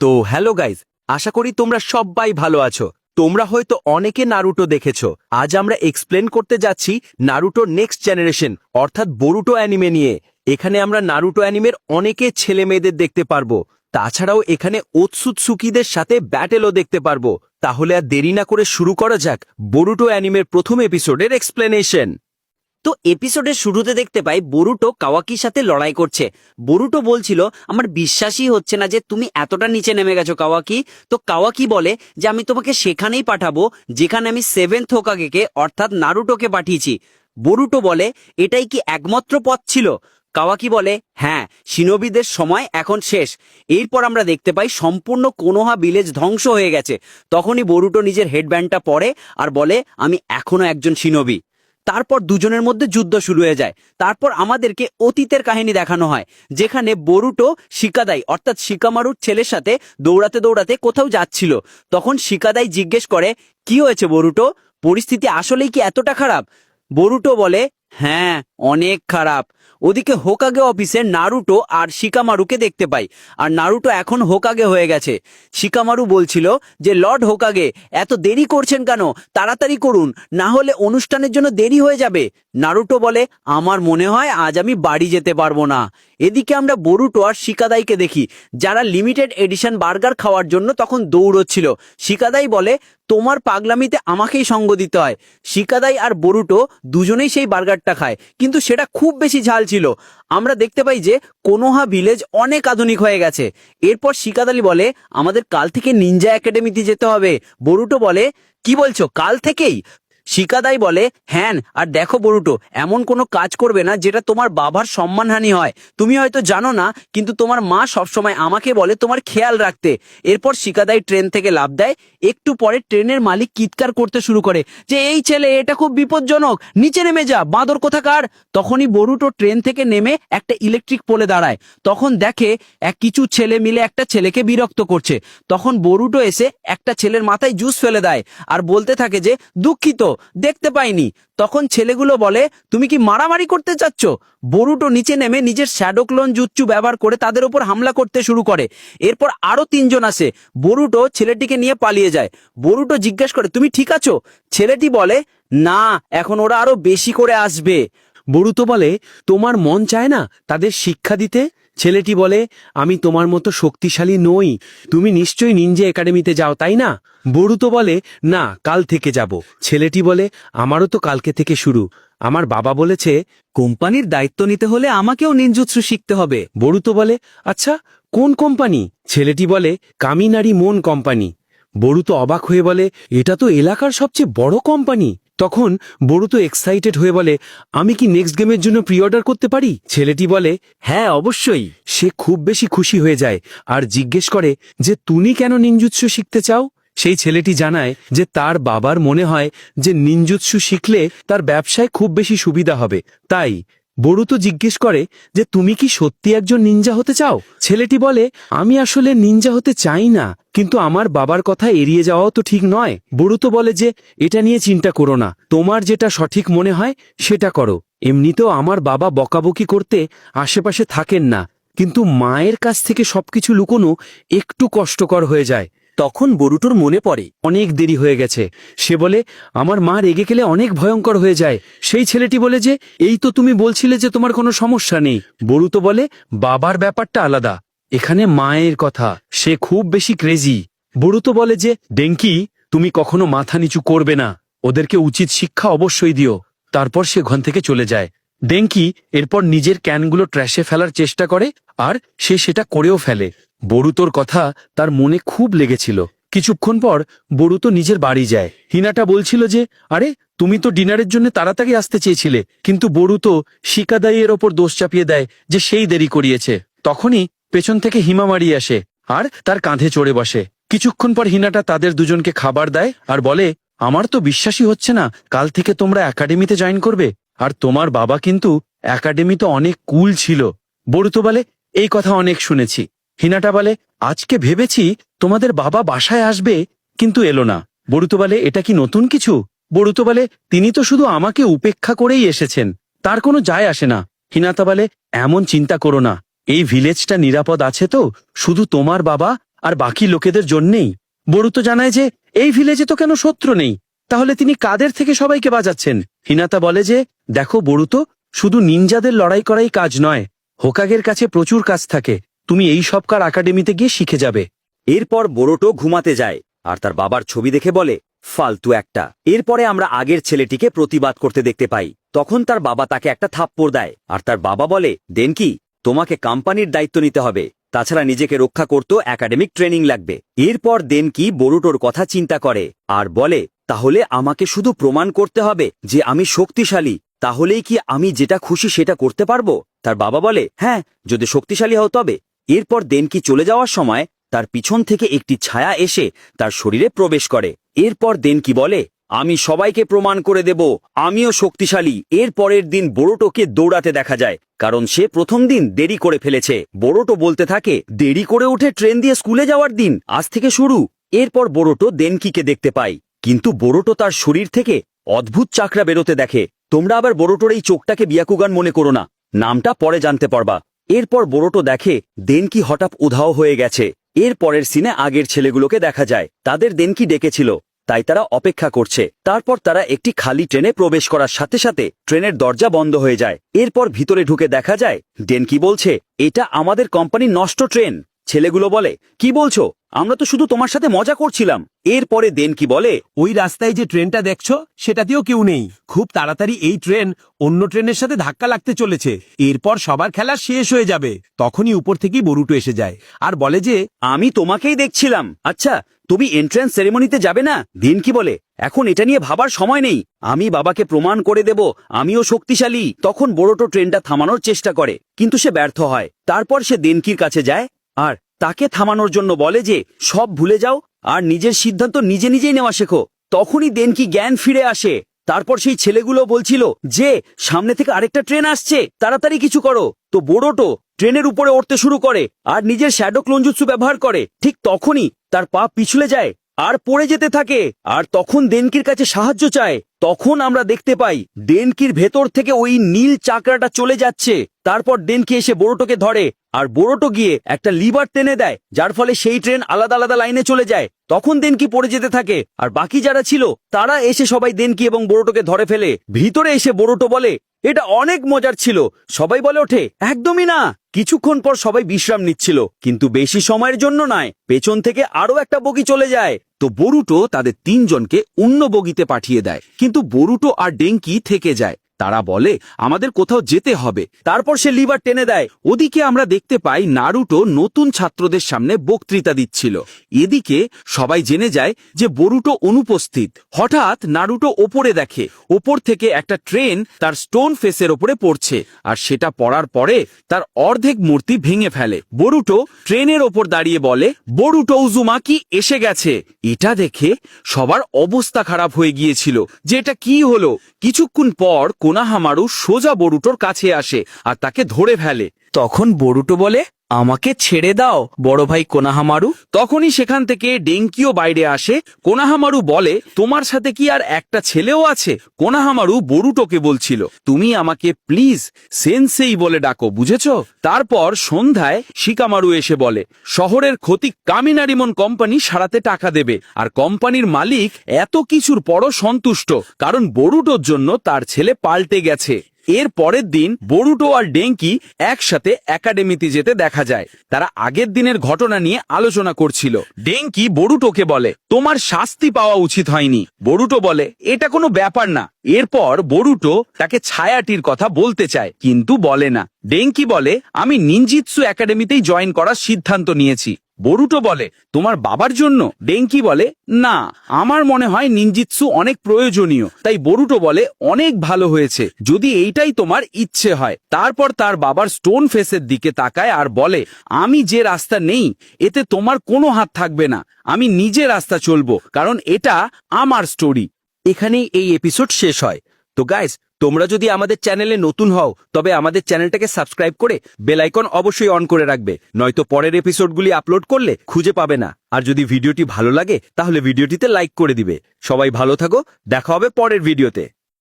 তো hello guys, আশা করি তোমরা সবাই ভালো আছো। তোমরা হয়তো অনেকে নারুটো দেখেছো। আজ আমরা এক্সপ্লেন করতে যাচ্ছি নারুটো নেক্সট জেনারেশন অর্থাৎ বোরুটো অ্যানিমে নিয়ে। এখানে আমরা নারুটো অ্যানিমের অনেকে ছেলে মেয়েদের দেখতে পারবো। তাছাড়াও এখানে ওতসুতসুকিদের সাথে ব্যাটেলও দেখতে পারবো। তাহলে আর দেরি না করে শুরু করা যাক বোরুটো অ্যানিমের প্রথম এপিসোডের এক্সপ্লেনেশন। তো এপিসোডের শুরুতে দেখতে পাই বরুটো কাওয়াকির সাথে লড়াই করছে। বরুটো বলছিল, আমার বিশ্বাসই হচ্ছে না যে তুমি এতটা নিচে নেমে গেছো কাওয়াকি। তো কাওয়াকি বলে যে আমি তোমাকে সেখানেই পাঠাবো যেখানে আমি 7th হোকাগেকে অর্থাৎ নারুটোকে পাঠিয়েছি। বরুটো বলে, এটাই কি একমাত্র পথ ছিল? কাওয়াকি বলে, হ্যাঁ, শিনোবিদের সময় এখন শেষ। এরপর আমরা দেখতে পাই সম্পূর্ণ কোনোহা ভিলেজ ধ্বংস হয়ে গেছে। তখনই বরুটো নিজের হেডব্যান্ডটা পরে আর বলে, আমি এখনো একজন শিনোবি। তারপর দুজনের মধ্যে যুদ্ধ শুরু হয়ে যায়। তারপর আমাদেরকে অতীতের কাহিনী দেখানো হয়, যেখানে বরুটো শিকাদাই অর্থাৎ শিকামারুর ছেলের সাথে দৌড়াতে দৌড়াতে কোথাও যাচ্ছিল। তখন শিকাদাই জিজ্ঞেস করে, কি হয়েছে বরুটো, পরিস্থিতি আসলেই কি এতটা খারাপ? বরুটো বলে, হ্যাঁ, অনেক খারাপ। ওদিকে হোকাগে অফিসে নারুটো আর শিকামারুকে দেখতে পাই, আর নারুটো এখন হোকাগে হয়ে গেছে। শিকামারু বলছিল যে, লর্ড হোকাগে, এত দেরি করছেন কেন? তাড়াতাড়ি করুন, না হলে অনুষ্ঠানের জন্য দেরি হয়ে যাবে। নারুটো বলে, আমার মনে হয় আজ আমি বাড়ি যেতে পারবো না। এদিকে আমরা বরুটো আর শিকাদাইকে দেখি, যারা লিমিটেড এডিশন বার্গার খাওয়ার জন্য তখন দৌড়চ্ছিল। শিকাদাই বলে, তোমার পাগলামিতে আমাকেই সঙ্গ দিতে হয়। শিকাদাই আর বরুটো দুজনেই সেই বার্গারটা খায়, কিন্তু সেটা খুব বেশি ঝাল ছিল। আমরা দেখতে পাই যে কোনোহা ভিলেজ অনেক আধুনিক হয়ে গেছে। এরপর শিকাদালি বলে, আমাদের কাল থেকে নিনজা একাডেমিতে যেতে হবে। বরুটো বলে, কি বলছো, কাল থেকেই? শিকাদাই বলে, হ্যাঁ, আর দেখো বরুটো, এমন কোনো কাজ করবে না যেটা তোমার বাবার সম্মানহানি হয়। তুমি হয়তো জানো না, কিন্তু তোমার মা সবসময় আমাকে বলে তোমার খেয়াল রাখতে। এরপর শিকাদাই ট্রেন থেকে লাফ দেয়। একটু পরে ট্রেনের মালিক চিৎকার করতে শুরু করে যে, এই ছেলে, এটা খুব বিপজ্জনক, নিচে নেমে যা, বাঁদর কোথাকার। তখনই বরুটো ট্রেন থেকে নেমে একটা ইলেকট্রিক পোলে দাঁড়ায়। তখন দেখে কিছু ছেলে মিলে একটা ছেলেকে বিরক্ত করছে। তখন বরুটো এসে একটা ছেলের মাথায় জুস ফেলে দেয় আর বলতে থাকে যে, দুঃখিত, দেখতে পাইনি। তখন ছেলেগুলো বলে, তুমি কি মারামারি করতে চাচ্ছ? বরুটো নিচে নেমে নিজের শ্যাডো ক্লোন জুৎসু ব্যবহার করে তাদের উপর হামলা করতে শুরু করে। এরপর আরো 3জন আসে। বরুটো ছেলেটিকে নিয়ে পালিয়ে যায়। বরুটো জিজ্ঞেস করে, তুমি ঠিক আছো? ছেলেটি বলে, না, এখন ওরা আরো বেশি করে আসবে। বরুতো বলে, তোমার মন চায় না তাদের শিক্ষা দিতে? ছেলেটি বলে, আমি তোমার মতো শক্তিশালী নই। তুমি নিশ্চয়ই নিনজা একাডেমিতে যাও, তাই না? বরুতো বলে, না, কাল থেকে যাব। ছেলেটি বলে, আমারও তো কালকে থেকে শুরু। আমার বাবা বলেছে কোম্পানির দায়িত্ব নিতে হলে আমাকেও নিনজুৎসু শিখতে হবে। বরুতো বলে, আচ্ছা, কোন কোম্পানি? ছেলেটি বলে, কামিনারি মন কোম্পানি। বরুতো অবাক হয়ে বলে, এটা তো এলাকার সবচেয়ে বড় কোম্পানি। তখন বরুতো এক্সাইটেড হয়ে বলে, আমি কি নেক্সট গেমের জন্য প্রি অর্ডার করতে পারি? ছেলেটি বলে, হ্যাঁ, অবশ্যই। সে খুব বেশি খুশি হয়ে যায় আর জিজ্ঞেস করে যে, তুমি কেন নিনজুৎসু শিখতে চাও? সেই ছেলেটি জানায় যে তার বাবার মনে হয় যে নিনজুৎসু শিখলে তার ব্যবসায় খুব বেশি সুবিধা হবে। তাই বরুতো জিজ্ঞেস করে যে, তুমি কি সত্যি একজন নিনজা হতে চাও? ছেলেটি বলে, আমি আসলে নিনজা হতে চাই না, কিন্তু আমার বাবার কথা এড়িয়ে যাওয়াও তো ঠিক নয়। বরুতো বলে যে, এটা নিয়ে চিন্তা করো না, তোমার যেটা সঠিক মনে হয় সেটা করো। এমনিতেও আমার বাবা বকাবকি করতে আশেপাশে থাকেন না, কিন্তু মায়ের কাছ থেকে সবকিছু লুকোনো একটু কষ্টকর হয়ে যায়। তখন বরুটোর মনে পড়ে অনেক দেরি হয়ে গেছে। সে বলে, আমার মা রেগে গেলে অনেক ভয়ঙ্কর হয়ে যায়। সেই ছেলেটি বলে যে, এই তো তুমি বলছিলে যে তোমার কোনো সমস্যা নেই। বরুতো বলে, বাবার ব্যাপারটা আলাদা, এখানে মায়ের কথা, সে খুব বেশি ক্রেজি। বরুতো বলে যে, ডেঙ্কি, তুমি কখনো মাথা নিচু করবে না, ওদেরকে উচিত শিক্ষা অবশ্যই দিও। তারপর সে ঘর থেকে চলে যায়। ডেঙ্কি এরপর নিজের ক্যানগুলো ট্র্যাশে ফেলার চেষ্টা করে আর সে সেটা করেও ফেলে। বরুতোর কথা তার মনে খুব লেগেছিল। কিছুক্ষণ পর বরুতো নিজের বাড়ি যায়। হিনাটা বলছিল যে, আরে, তুমি তো ডিনারের জন্য তাড়াতাড়ি আসতে চেয়েছিলে। কিন্তু বরুতো শিকাদাইয়ের ওপর দোষ চাপিয়ে দেয় যে সেই দেরি করিয়েছে। তখনই পেছন থেকে হিমামারি আসে আর তার কাঁধে চড়ে বসে। কিছুক্ষণ পর হিনাটা তাদের দুজনকে খাবার দেয় আর বলে, আমার তো বিশ্বাসই হচ্ছে না কাল থেকে তোমরা একাডেমিতে জয়েন করবে। আর তোমার বাবা কিন্তু একাডেমিতে অনেক কুল ছিল। বরুতো বলে, এই কথা অনেক শুনেছি। হিনাটা বলে, আজকে ভেবেছি তোমাদের বাবা বাসায় আসবে, কিন্তু এলো না। বরুতো বলে, এটা কি নতুন কিছু? বরুতো বলে, তিনি তো শুধু আমাকে উপেক্ষা করেই এসেছেন, তার কোনো যায় আসে না। হিনাতা বলে, এমন চিন্তা করো না, এই ভিলেজটা নিরাপদ আছে তো, শুধু তোমার বাবা আর বাকি লোকেদের জন্যেই। বরুতো জানায় যে এই ভিলেজে তো কেন শত্রু নেই, তাহলে তিনি কাদের থেকে সবাইকে বাঁচাচ্ছেন। হিনাতা বলে যে দেখো বরুতো, শুধু নিনজাদের লড়াই করাই কাজ নয়, হোকাগের কাছে প্রচুর কাজ থাকে, তুমি এই সব কার একাডেমিতে গিয়ে শিখে যাবে। এরপর বোরোটো ঘুমাতে যায় আর তার বাবার ছবি দেখে বলে ফালতু একটা। এরপরে আমরা আগের ছেলেটিকে প্রতিবাদ করতে দেখতে পাই। তখন তার বাবা তাকে একটা থাপ্পড় দেয় আর তার বাবা বলে দেনকি, তোমাকে কোম্পানির দায়িত্ব নিতে হবে, তাছাড়া নিজেকে রক্ষা করতেও একাডেমিক ট্রেনিং লাগবে। এরপর দেনকি বোরুটোর কথা চিন্তা করে আর বলে তাহলে আমাকে শুধু প্রমাণ করতে হবে যে আমি শক্তিশালী, তাহলেই কি আমি যেটা খুশি সেটা করতে পারবো? তার বাবা বলে হ্যাঁ, যদি শক্তিশালী হও তবে। এরপর দেনকি চলে যাওয়ার সময় তার পিছন থেকে একটি ছায়া এসে তার শরীরে প্রবেশ করে। এরপর দেনকি বলে আমি সবাইকে প্রমাণ করে দেব আমিও শক্তিশালী। এর পরের দিন বোরোটোকে দৌড়াতে দেখা যায়, কারণ সে প্রথম দিন দেরি করে ফেলেছে। বোরোটো বলতে থাকে দেরি করে উঠে ট্রেন দিয়ে স্কুলে যাওয়ার দিন আজ থেকে শুরু। এরপর বোরোটো দেনকিকে দেখতে পায়, কিন্তু বোরোটো তার শরীর থেকে অদ্ভুত চাকরা বেরোতে দেখে। তোমরা আবার বোরোটোর এই চোখটাকে বিয়াকুগান মনে করো না, নামটা পরে জানতে পারবা। এরপর বোরোটো দেখে দেনকি হঠাৎ উধাও হয়ে গেছে। এর পরের সিনে আগের ছেলেগুলোকে দেখা যায়, তাদের দেনকি ডেকেছিল, তাই তারা অপেক্ষা করছে। তারপর তারা একটি খালি ট্রেনে প্রবেশ করার সাথে সাথে ট্রেনের দরজা বন্ধ হয়ে যায়। এরপর ভিতরে ঢুকে দেখা যায় দেনকি বলছে এটা আমাদের কোম্পানির নষ্ট ট্রেন। ছেলেগুলো বলে কি বলছো, আমরা তো শুধু তোমার সাথে মজা করছিলাম। এরপরে দেনকি বলে ওই রাস্তায় যে ট্রেনটা দেখছো সেটাতেও কেউ নেই, খুব তাড়াতাড়ি এই ট্রেন অন্য ট্রেনের সাথে ধাক্কা লাগতে চলেছে, এরপর সবার খেলা শেষ হয়ে যাবে। তখনই উপর থেকেই বরুটো এসে যায় আর বলে যে আমি তোমাকেই দেখছিলাম, আচ্ছা তুমি এন্ট্রান্স সেরেমনিতে যাবে না? দেনকি বলে এখন এটা নিয়ে ভাবার সময় নেই, আমি বাবাকে প্রমাণ করে দেব আমিও শক্তিশালী। তখন বোরোটো ট্রেনটা থামানোর চেষ্টা করে, কিন্তু সে ব্যর্থ হয়। তারপর সে দেনকির কাছে যায় আর তাকে থামানোর জন্য বলে যে সব ভুলে যাও আর নিজের সিদ্ধান্ত নিজে নিজেই নেওয়া শেখো। তখনই দেনকি জ্ঞান ফিরে আসে। তারপর সেই ছেলেগুলো বলছিল যে সামনে থেকে আরেকটা ট্রেন আসছে, তাড়াতাড়ি কিছু করো। তো বোরোটো ট্রেনের উপরে উঠতে শুরু করে আর নিজের শ্যাডো ক্লোনজুৎসু ব্যবহার করে। ঠিক তখনই তার পা পিছলে যায় আর পড়ে যেতে থাকে, আর তখন দেনকির কাছে সাহায্য চায়। তখন আমরা দেখতে পাই দেনকির ভেতর থেকে ওই নীল চাকরাটা চলে যাচ্ছে। তারপর দেনকি এসে বোরোটোকে ধরে আর বোরোটো গিয়ে একটা লিভার টেনে দেয়, যার ফলে সেই ট্রেন আলাদা আলাদা লাইনে চলে যায়। তখন দেনকি পড়ে যেতে থাকে আর বাকি যারা ছিল তারা এসে সবাই দেনকি এবং বোরোটোকে ধরে ফেলে। ভিতরে এসে বোরোটো বলে এটা অনেক মজার ছিল। সবাই বলে ওঠে একদমই না। কিছুক্ষণ পর সবাই বিশ্রাম নিচ্ছিল, কিন্তু বেশি সময়ের জন্য নয়, পেছন থেকে আরো একটা বগি চলে যায়। তো বরুটো তাদের তিনজনকে অন্য বগিতে পাঠিয়ে দেয়, কিন্তু বরুটো আর ডেঙ্কি থেকে যায়। তারা বলে আমাদের কোথাও যেতে হবে। তারপর সে লিভার টেনে দেয়। ওদিকে আমরা দেখতে পাই নারুটো নতুন ছাত্রদের সামনে বক্তৃতা দিচ্ছিল। এদিকে সবাই জেনে যায় যে বরুটো অনুপস্থিত। হঠাৎ নারুটো ওপরে দেখে ওপর থেকে একটা ট্রেন তার স্টোন ফেসের ওপরে পড়ছে, আর সেটা পড়ার পরে তার অর্ধেক মূর্তি ভেঙে ফেলে। বরুটো ট্রেনের ওপর দাঁড়িয়ে বলে বরুটো উজুমাকি এসে গেছে। এটা দেখে সবার অবস্থা খারাপ হয়ে গিয়েছিল যে এটা কি হলো। কিছুক্ষণ পর কোনাহামারু সোজা বরুটোর কাছে আসে আর তাকে ধরে ফেলে। তখন বরুটো বলে আমাকে ছেড়ে দাও বড় ভাই কোনাহামারু। তখনই সেখান থেকে ডেঙ্কিও বাইরে আসে। কোনাহামারু বলে তোমার সাথে কি আর একটা ছেলেও আছে? কোনাহামারু বরুটোকে বলছিল তুমি আমাকে প্লিজ সেনসেই বলে ডাকো, বুঝেছো? তারপর সন্ধ্যায় শিকামারু এসে বলে শহরের ক্ষতি কামিনারিমন কোম্পানি সারাতে টাকা দেবে, আর কোম্পানির মালিক এত কিছুর পরও সন্তুষ্ট, কারণ বরুটোর জন্য তার ছেলে পাল্টে গেছে। এর পরের দিন বরুটো আর ডেঙ্কি একসাথে একাডেমিতে যেতে দেখা যায়। তারা আগের দিনের ঘটনা নিয়ে আলোচনা করছিল। ডেঙ্কি বরুটোকে বলে তোমার শাস্তি পাওয়া উচিত হয়নি। বরুটো বলে এটা কোনো ব্যাপার না। এরপর বরুটো তাকে ছায়াটির কথা বলতে চায়, কিন্তু বলে না। ডেঙ্কি বলে আমি নিনজিৎসু একাডেমিতেই জয়েন করার সিদ্ধান্ত নিয়েছি। বরুটো বলে তোমার বাবার জন্য? ডেঙ্কি বলে না, আমার মনে হয় নিনজিৎসু অনেক প্রয়োজনীয়। তাই বরুটো বলে অনেক ভালো হয়েছে, যদি এইটাই তোমার ইচ্ছে হয়। তারপর তার বাবার স্টোন ফেসের দিকে তাকায় আর বলে আমি যে রাস্তা নেই এতে তোমার কোনো হাত থাকবে না, আমি নিজে রাস্তা চলবো, কারণ এটা আমার স্টোরি। এখানেই এই এপিসোড শেষ হয়। তো গাইস, তোমরা যদি আমাদের চ্যানেলে নতুন হও তবে আমাদের চ্যানেলটাকে সাবস্ক্রাইব করে বেল আইকন অবশ্যই অন করে রাখবে, নয়তো পরের এপিসোডগুলি আপলোড করলে খুঁজে পাবে না। আর যদি ভিডিওটি ভালো লাগে তাহলে ভিডিওটিতে লাইক করে দিবে। সবাই ভালো থাকো, দেখা হবে পরের ভিডিওতে।